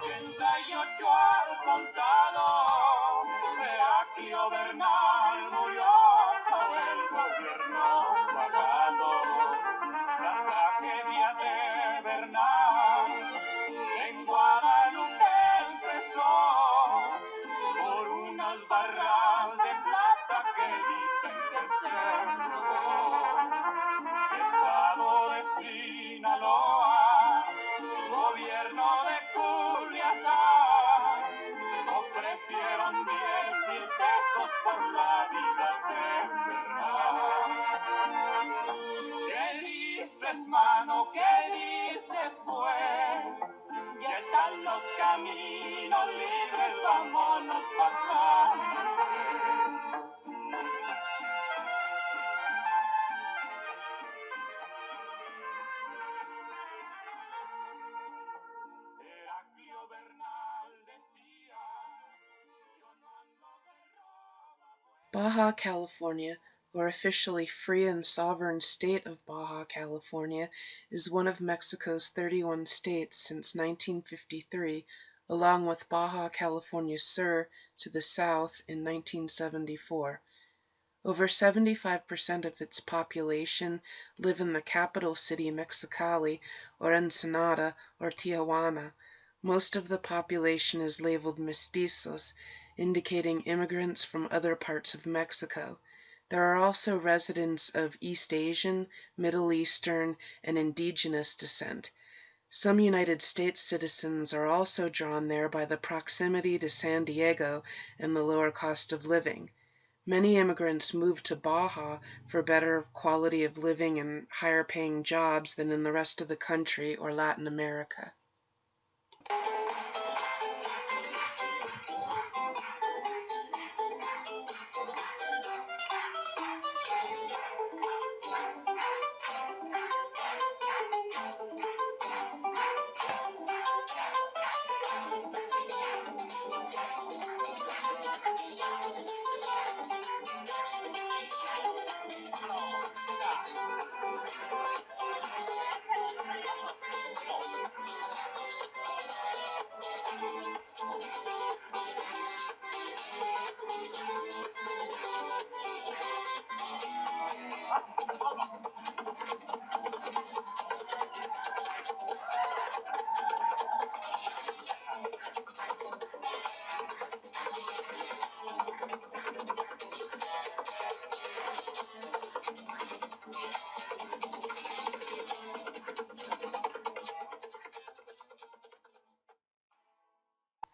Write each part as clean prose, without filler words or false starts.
88 al contado, Heraclio Bernal murió sobre el gobierno pagano. La tragedia de Bernal en Guadalupe empezó por unas barras de plata que dicen que se robó. Estado de Sinaloa, gobierno de Culiacán, ofrecieron 10,000 pesos por la vida de Bernal. ¿Qué dices, mano? ¿Qué dices, pues? Ya están los caminos libres, vámonos pasando. Heraclio Bernal decía, yo no ando de roba. Baja California, or officially Free and Sovereign State of Baja California, is one of Mexico's 31 states since 1953, along with Baja California Sur to the south in 1974. Over 75% of its population live in the capital city Mexicali, or Ensenada, or Tijuana. Most of the population is labeled mestizos, indicating immigrants from other parts of Mexico. There are also residents of East Asian, Middle Eastern, and indigenous descent. Some United States citizens are also drawn there by the proximity to San Diego and the lower cost of living. Many immigrants move to Baja for better quality of living and higher paying jobs than in the rest of the country or Latin America.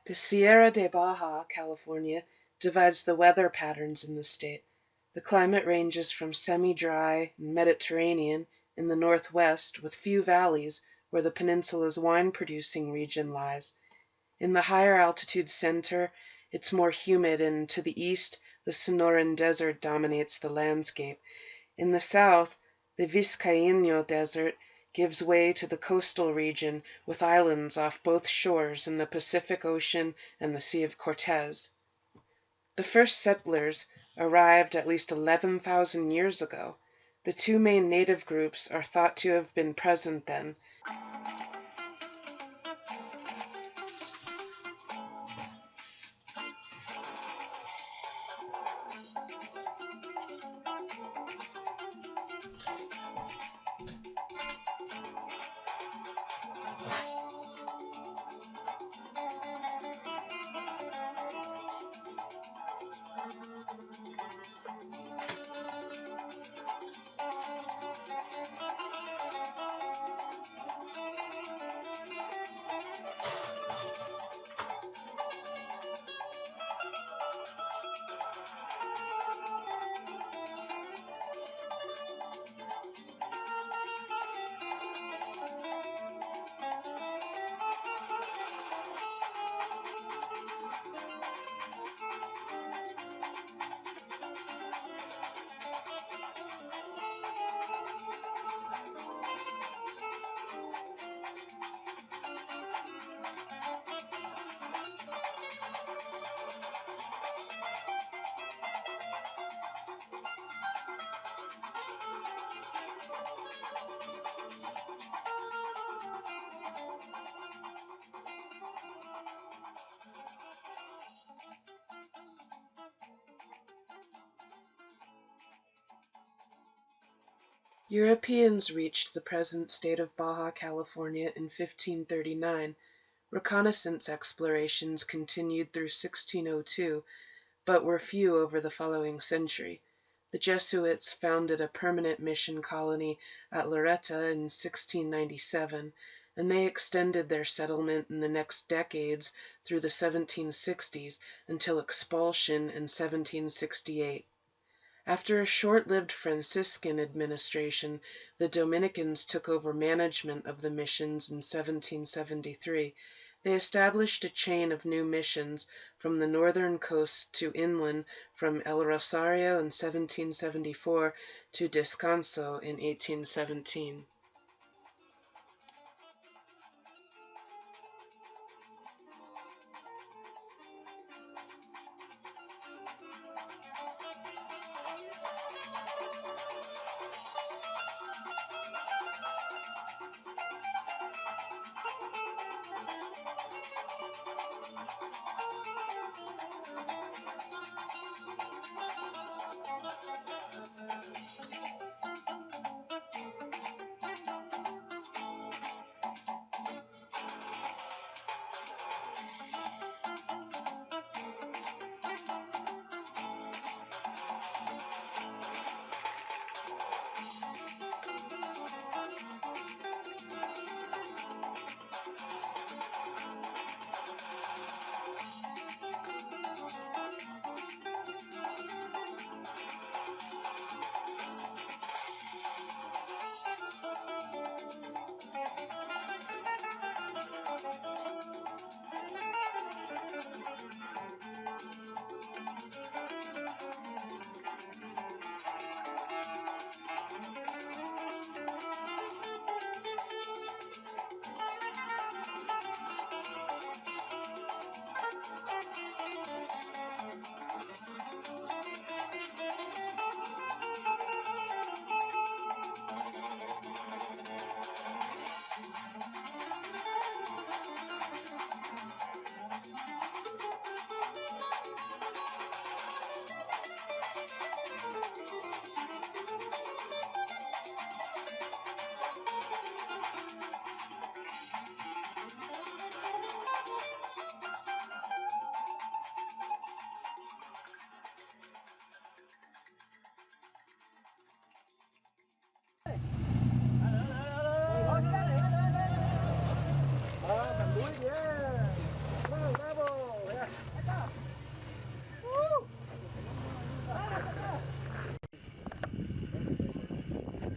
The Sierra de Baja California divides the weather patterns in the state. The climate ranges from semi-dry and Mediterranean in the northwest, with few valleys, where the peninsula's wine-producing region lies. In the higher altitude center, it's more humid, and to the east, the Sonoran Desert dominates the landscape. In the south, the Vizcaíno Desert gives way to the coastal region with islands off both shores in the Pacific Ocean and the Sea of Cortez. The first settlers arrived at least 11,000 years ago. The two main native groups are thought to have been present then. Europeans reached the present state of Baja California in 1539. Reconnaissance explorations continued through 1602, but were few over the following century. The Jesuits founded a permanent mission colony at Loretta in 1697, and they extended their settlement in the next decades through the 1760s until expulsion in 1768. After a short-lived Franciscan administration, the Dominicans took over management of the missions in 1773. They established a chain of new missions from the northern coast to inland, from El Rosario in 1774 to Descanso in 1817.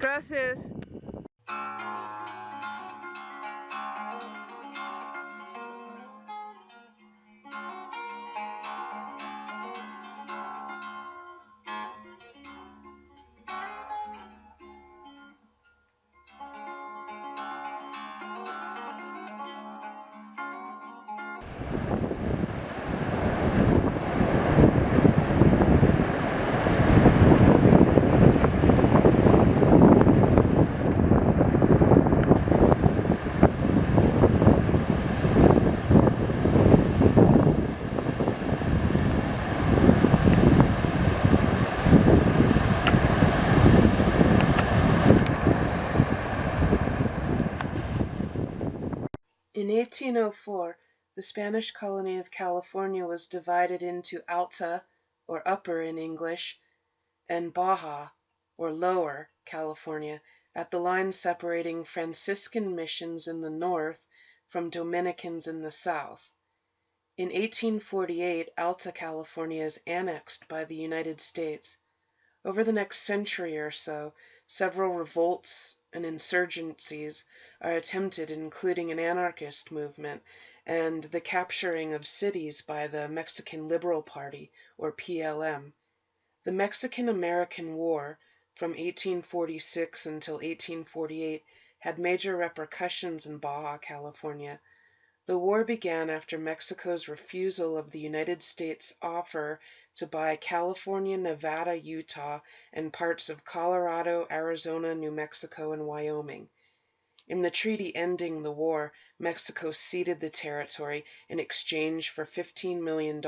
Gracias. In 1804, the Spanish colony of California was divided into Alta, or Upper in English, and Baja, or Lower, California, at the line separating Franciscan missions in the north from Dominicans in the south. In 1848, Alta California is annexed by the United States. Over the next century or so, several revolts and insurgencies are attempted, including an anarchist movement and the capturing of cities by the Mexican Liberal Party, or PLM. The Mexican-American War, from 1846 until 1848, had major repercussions in Baja California. The war began after Mexico's refusal of the United States' offer to buy California, Nevada, Utah, and parts of Colorado, Arizona, New Mexico, and Wyoming. In the treaty ending the war, Mexico ceded the territory in exchange for $15 million.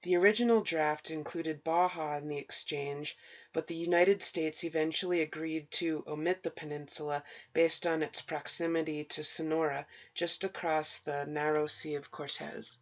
The original draft included Baja in the exchange, but the United States eventually agreed to omit the peninsula based on its proximity to Sonora, just across the narrow Sea of Cortez.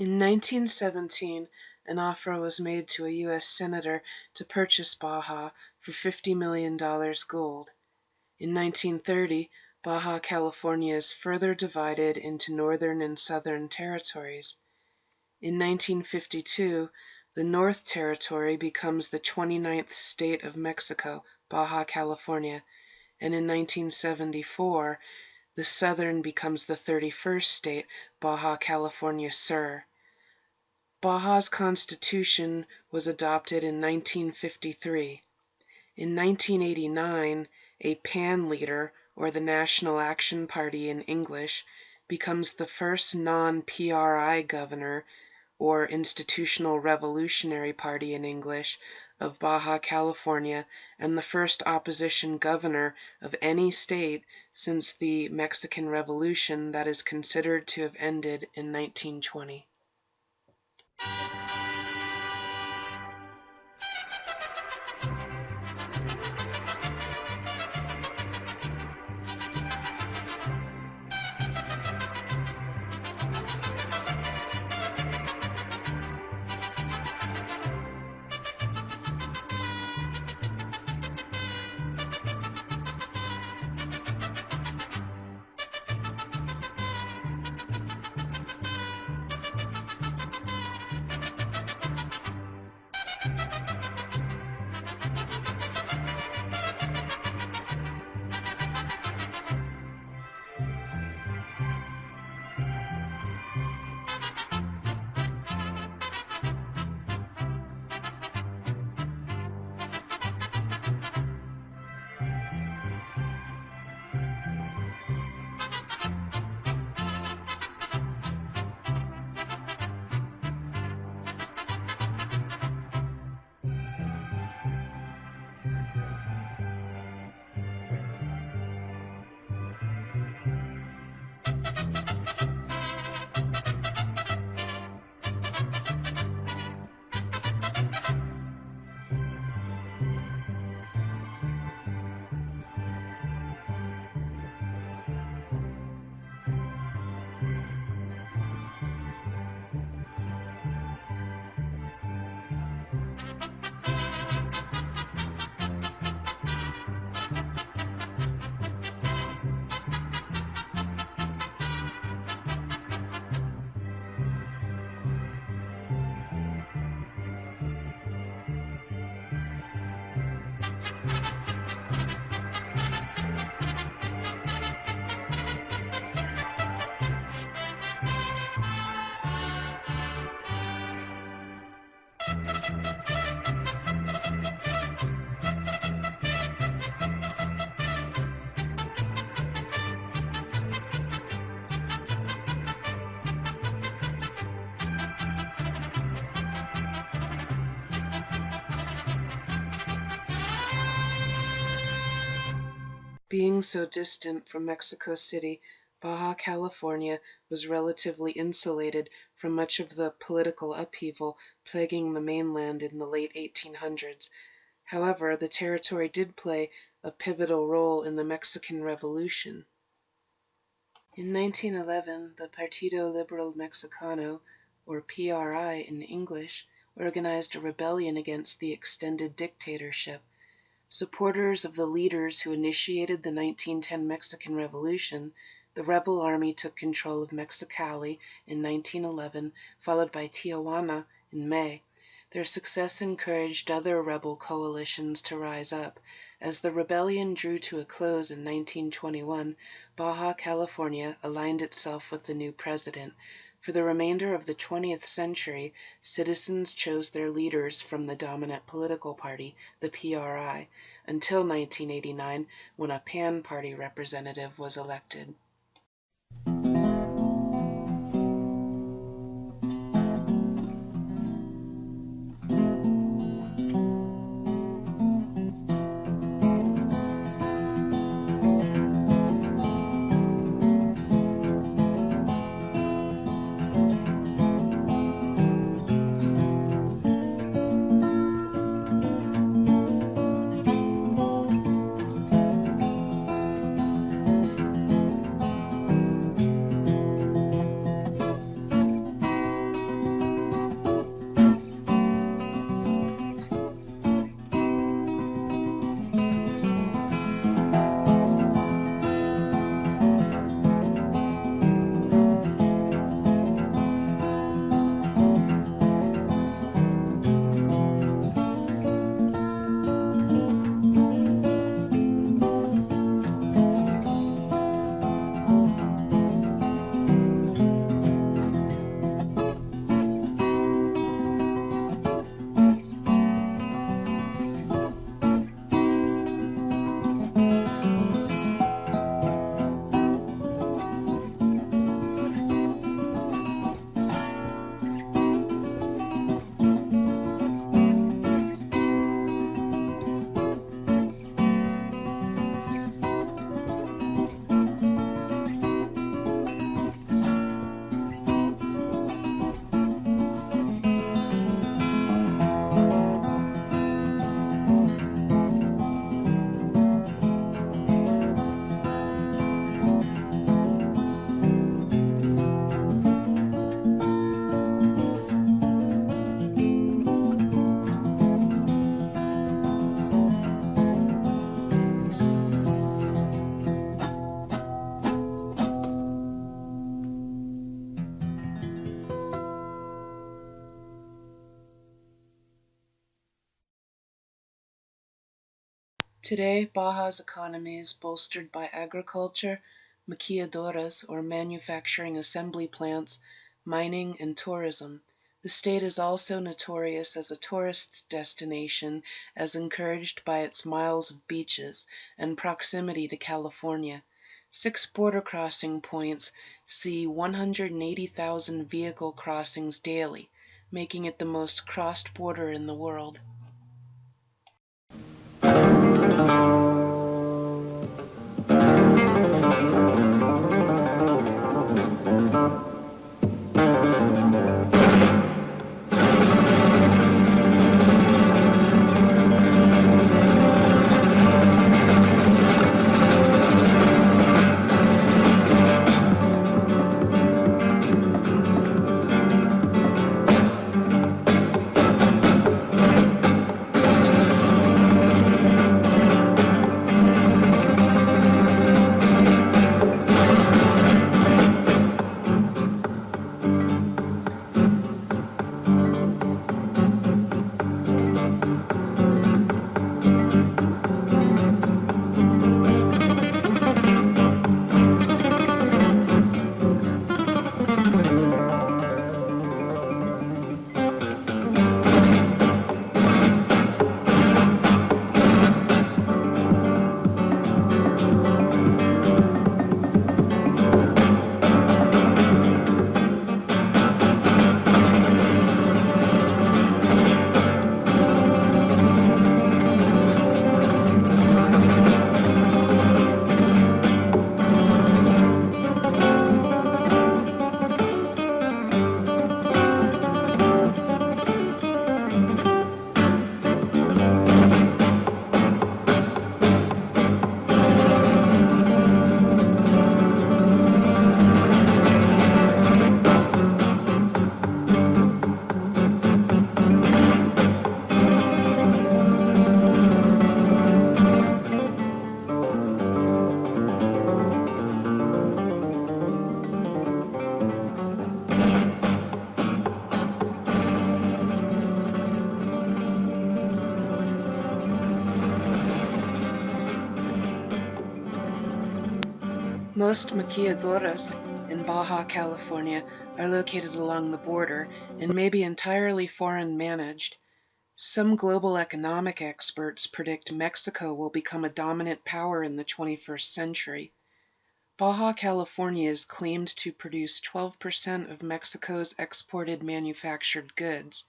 In 1917, an offer was made to a U.S. senator to purchase Baja for $50 million gold. In 1930, Baja California is further divided into northern and southern territories. In 1952, the North Territory becomes the 29th state of Mexico, Baja California, and in 1974, the Southern becomes the 31st state, Baja California Sur. Baja's constitution was adopted in 1953. In 1989, a PAN leader, or the National Action Party in English, becomes the first non-PRI governor, or Institutional Revolutionary Party in English, of Baja California, and the first opposition governor of any state since the Mexican Revolution that is considered to have ended in 1920. Being so distant from Mexico City, Baja California was relatively insulated from much of the political upheaval plaguing the mainland in the late 1800s. However, the territory did play a pivotal role in the Mexican Revolution. In 1911, the Partido Liberal Mexicano, or PRI in English, organized a rebellion against the extended dictatorship. Supporters of the leaders who initiated the 1910 Mexican Revolution, the rebel army took control of Mexicali in 1911, followed by Tijuana in May. Their success encouraged other rebel coalitions to rise up. As the rebellion drew to a close in 1921, Baja California aligned itself with the new president. For the remainder of the 20th century, citizens chose their leaders from the dominant political party, the PRI, until 1989, when a pan-party representative was elected. Today, Baja's economy is bolstered by agriculture, maquiladoras, or manufacturing assembly plants, mining, and tourism. The state is also notorious as a tourist destination, as encouraged by its miles of beaches and proximity to California. 6 border crossing points see 180,000 vehicle crossings daily, making it the most crossed border in the world. Most maquiladoras in Baja California are located along the border and may be entirely foreign managed. Some global economic experts predict Mexico will become a dominant power in the 21st century. Baja California is claimed to produce 12% of Mexico's exported manufactured goods.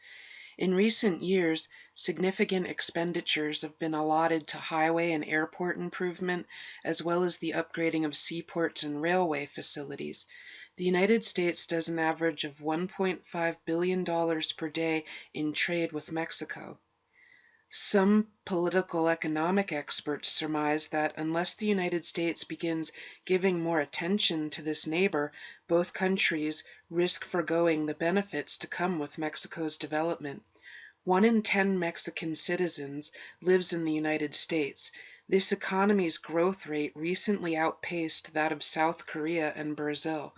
In recent years, significant expenditures have been allotted to highway and airport improvement, as well as the upgrading of seaports and railway facilities. The United States does an average of $1.5 billion per day in trade with Mexico. Some political economic experts surmise that unless the United States begins giving more attention to this neighbor, both countries risk forgoing the benefits to come with Mexico's development. 1 in 10 Mexican citizens lives in the United States. This economy's growth rate recently outpaced that of South Korea and Brazil.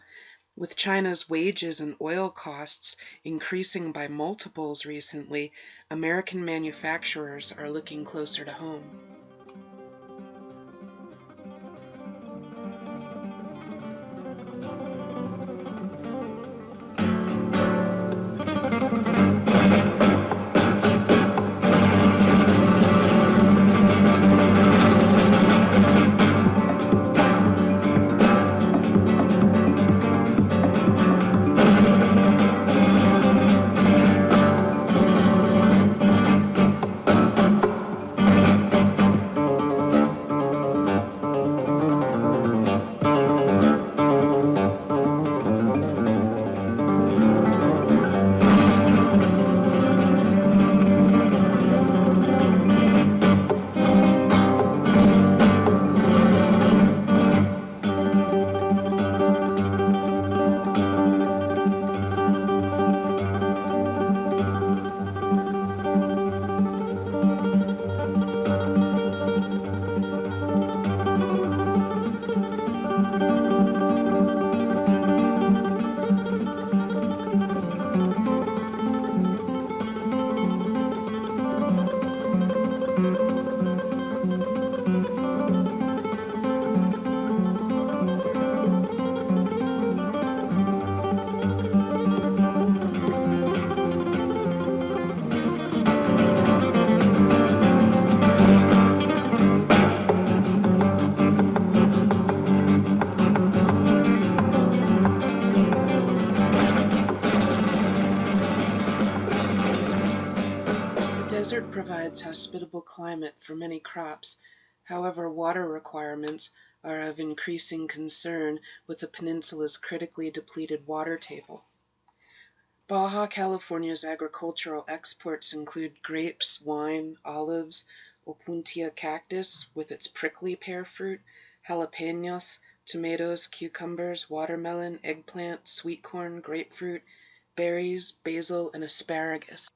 With China's wages and oil costs increasing by multiples recently, American manufacturers are looking closer to home. The desert provides hospitable climate for many crops. However, water requirements are of increasing concern with the peninsula's critically depleted water table. Baja California's agricultural exports include grapes, wine, olives, opuntia cactus with its prickly pear fruit, jalapenos, tomatoes, cucumbers, watermelon, eggplant, sweet corn, grapefruit, berries, basil, and asparagus.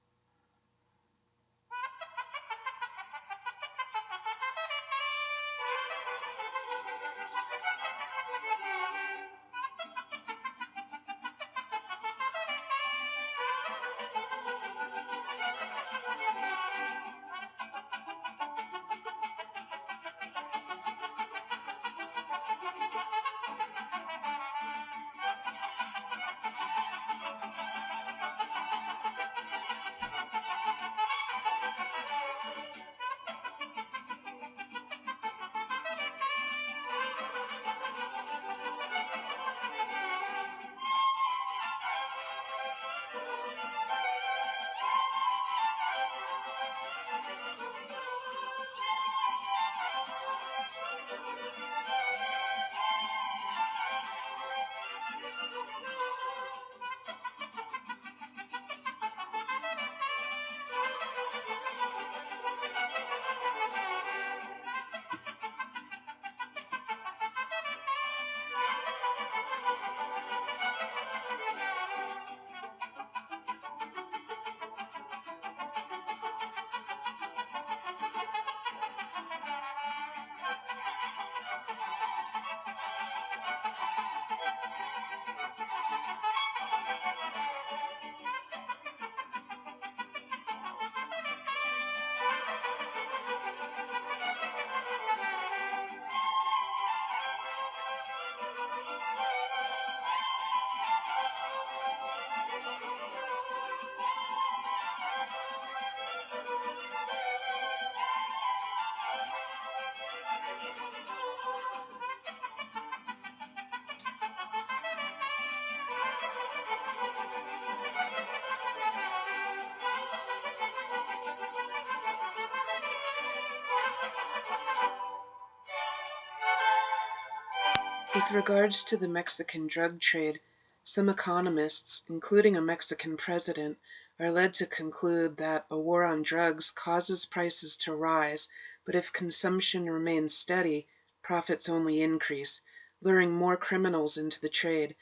With regards to the Mexican drug trade, some economists, including a Mexican president, are led to conclude that a war on drugs causes prices to rise, but if consumption remains steady, profits only increase, luring more criminals into the trade.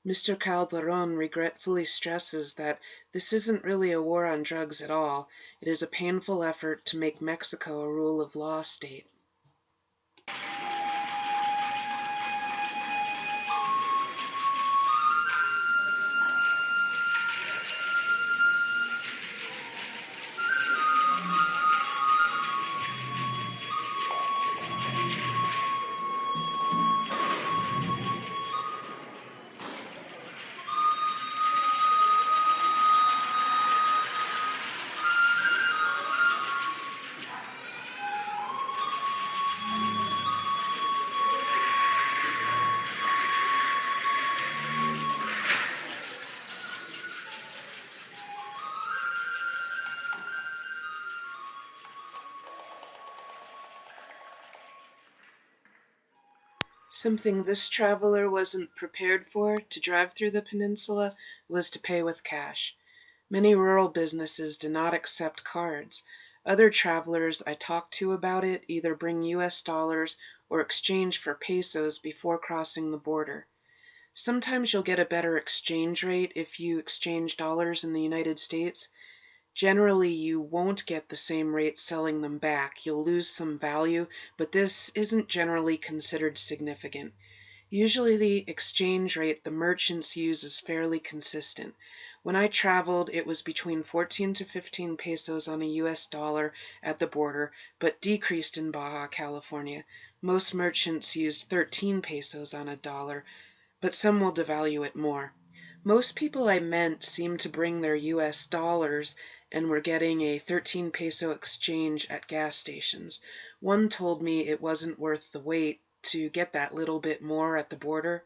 Mr. Calderon regretfully stresses that this isn't really a war on drugs at all. It is a painful effort to make Mexico a rule of law state. Something this traveler wasn't prepared for to drive through the peninsula was to pay with cash. Many rural businesses do not accept cards. Other travelers I talked to about it either bring US dollars or exchange for pesos before crossing the border. Sometimes you'll get a better exchange rate if you exchange dollars in the United States. Generally, you won't get the same rate selling them back. You'll lose some value, but this isn't generally considered significant. Usually the exchange rate the merchants use is fairly consistent. When I traveled, it was between 14 to 15 pesos on a US dollar at the border, but decreased in Baja California. Most merchants used 13 pesos on a dollar, but some will devalue it more. Most people I met seemed to bring their US dollars and were getting a 13 peso exchange at gas stations. One told me it wasn't worth the wait to get that little bit more at the border.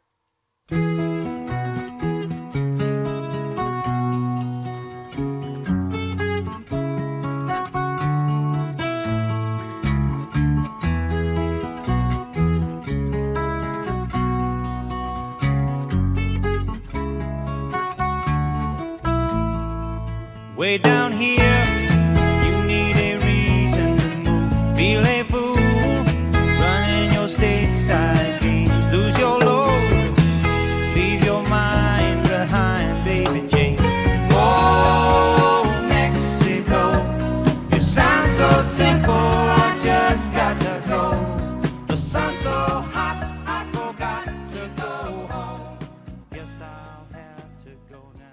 Way down here, you need a reason to move. Feel a fool, running your stateside games. Lose your load, leave your mind behind, baby Jane. Oh, Mexico, you sound so simple, I just got to go. The sun's so hot, I forgot to go home. Guess I'll have to go now.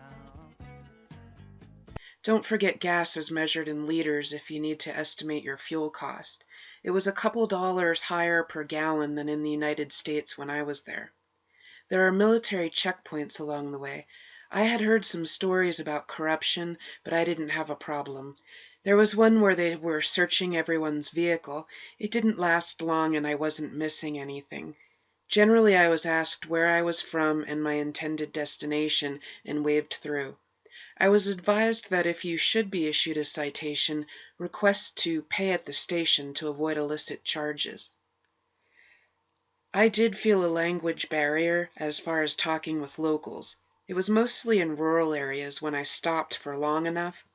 Don't forget gas is measured in liters if you need to estimate your fuel cost. It was a couple dollars higher per gallon than in the United States when I was there. There are military checkpoints along the way. I had heard some stories about corruption, but I didn't have a problem. There was one where they were searching everyone's vehicle. It didn't last long and I wasn't missing anything. Generally, I was asked where I was from and my intended destination and waved through. I was advised that if you should be issued a citation, request to pay at the station to avoid illicit charges. I did feel a language barrier as far as talking with locals. It was mostly in rural areas when I stopped for long enough.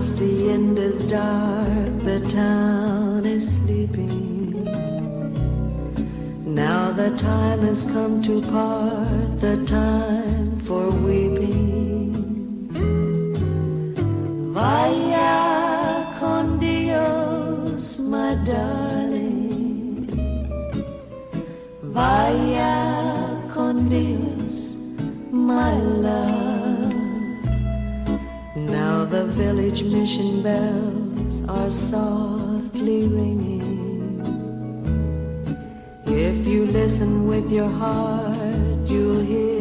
Hacienda's dark, the town is sleeping. Now the time has come to part, the time for weeping. Vaya con Dios, my darling. Vaya con Dios, my love. Now the village mission bells are softly ringing. If you listen with your heart, you'll hear